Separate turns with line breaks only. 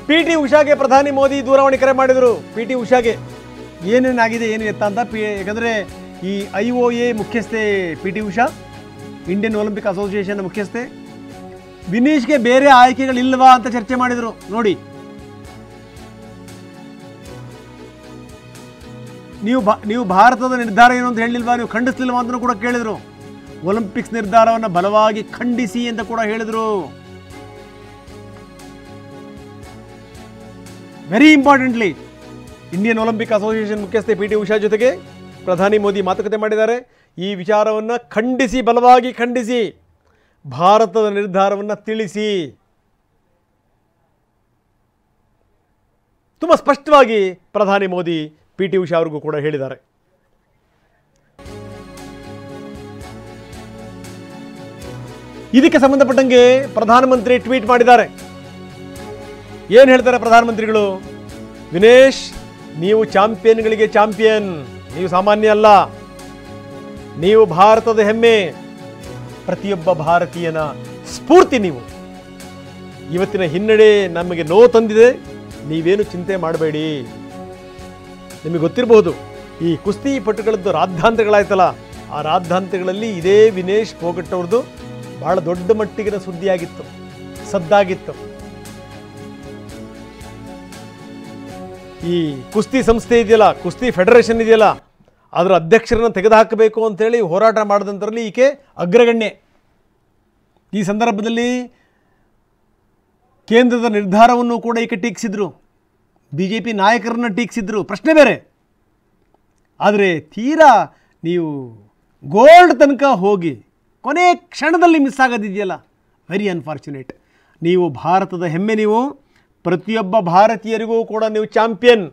PT ಉಷಾಗೆ ಪ್ರಧಾನಿ ಮೋದಿ ದೂರವಾಣಿ ಕರೆ ಮಾಡಿದರು. PT ಉಷಾಗೆ ಏನೇನಾಗಿದೆ ಏನು ಎತ್ತ ಅಂತ ಯಾಕಂದರೆ ಈ IOA ಮುಖ್ಯಸ್ಥೆ PT Usha, Indian Olympic association ಮುಖ್ಯಸ್ಥೆ. ವಿನೀಶ್ಗೆ ಬೇರೆ ಆಯ್ಕೆಗಳಿಲ್ವಾ ಅಂತ ಚರ್ಚೆ ಮಾಡಿದರು. ನೋಡಿ, ನೀವು ಭಾರತದ ನಿರ್ಧಾರ ಏನು ಅಂತ ಹೇಳಿಲ್ವಾ, ನೀವು ಖಂಡಿಸ್ಲಿಲ್ವಾ ಅಂತ ಕೂಡ ಕೇಳಿದರು. ಒಲಿಂಪಿಕ್ಸ್ ನಿರ್ಧಾರವನ್ನು ಬಲವಾಗಿ ಖಂಡಿಸಿ ಅಂತ ಕೂಡ ಹೇಳಿದರು. Very importantly, Indian Olympic association ಮುಖ್ಯಸ್ಥೆ PT ಉಷಾ ಜೊತೆಗೆ ಪ್ರಧಾನಿ ಮೋದಿ ಮಾತುಕತೆ ಮಾಡಿದ್ದಾರೆ. ಈ ವಿಚಾರವನ್ನು ಖಂಡಿಸಿ, ಬಲವಾಗಿ ಖಂಡಿಸಿ, ಭಾರತದ ನಿರ್ಧಾರವನ್ನು ತಿಳಿಸಿ, ತುಂಬ ಸ್ಪಷ್ಟವಾಗಿ ಪ್ರಧಾನಿ ಮೋದಿ PT ಉಷಾ ಅವರಿಗೂ ಕೂಡ ಹೇಳಿದ್ದಾರೆ. ಇದಕ್ಕೆ ಸಂಬಂಧಪಟ್ಟಂಗೆ ಪ್ರಧಾನಮಂತ್ರಿ ಟ್ವೀಟ್ ಮಾಡಿದ್ದಾರೆ. ಏನು ಹೇಳ್ತಾರೆ ಪ್ರಧಾನಮಂತ್ರಿಗಳು? ವಿನೇಶ್, ನೀವು ಚಾಂಪಿಯನ್ಗಳಿಗೆ ಚಾಂಪಿಯನ್, ನೀವು ಸಾಮಾನ್ಯ ಅಲ್ಲ, ನೀವು ಭಾರತದ ಹೆಮ್ಮೆ, ಪ್ರತಿಯೊಬ್ಬ ಭಾರತೀಯನ ಸ್ಫೂರ್ತಿ ನೀವು. ಇವತ್ತಿನ ಹಿನ್ನಡೆ ನಮಗೆ ನೋವು ತಂದಿದೆ, ನೀವೇನು ಚಿಂತೆ ಮಾಡಬೇಡಿ. ನಿಮಗೆ ಗೊತ್ತಿರಬಹುದು, ಈ ಕುಸ್ತಿ ಪಟುಗಳದ್ದು ರಾದ್ಧಾಂತಗಳಾಯ್ತಲ್ಲ, ಆ ರಾದ್ಧಾಂತಗಳಲ್ಲಿ ಇದೇ ವಿನೇಶ್ ಫೋಗಟ್ ಅವ್ರದ್ದು ಬಹಳ ದೊಡ್ಡ ಮಟ್ಟಿಗಿನ ಸುದ್ದಿಯಾಗಿತ್ತು, ಸದ್ದಾಗಿತ್ತು. ಈ ಕುಸ್ತಿ ಸಂಸ್ಥೆ ಇದೆಯಲ್ಲ, ಕುಸ್ತಿ ಫೆಡರೇಷನ್ ಇದೆಯಲ್ಲ, ಅದರ ಅಧ್ಯಕ್ಷರನ್ನು ತೆಗೆದುಹಾಕಬೇಕು ಅಂತೇಳಿ ಹೋರಾಟ ಮಾಡಿದಂಥರಲ್ಲಿ ಈಕೆ ಅಗ್ರಗಣ್ಯೆ. ಈ ಸಂದರ್ಭದಲ್ಲಿ ಕೇಂದ್ರದ ನಿರ್ಧಾರವನ್ನು ಕೂಡ ಈಕೆ ಟೀಕಿಸಿದ್ರು, BJP ನಾಯಕರನ್ನ ಟೀಕಿಸಿದ್ರು, ಪ್ರಶ್ನೆ ಬೇರೆ. ಆದರೆ ತೀರಾ ನೀವು ಗೋಲ್ಡ್ ತನಕ ಹೋಗಿ ಕೊನೆ ಕ್ಷಣದಲ್ಲಿ ಮಿಸ್ ಆಗೋದಿದೆಯಲ್ಲ, ವೆರಿ ಅನ್ಫಾರ್ಚುನೇಟ್. ನೀವು ಭಾರತದ ಹೆಮ್ಮೆ, ನೀವು ಪ್ರತಿಯೊಬ್ಬ ಭಾರತೀಯರಿಗೂ ಕೂಡ ನೀವು ಚಾಂಪಿಯನ್.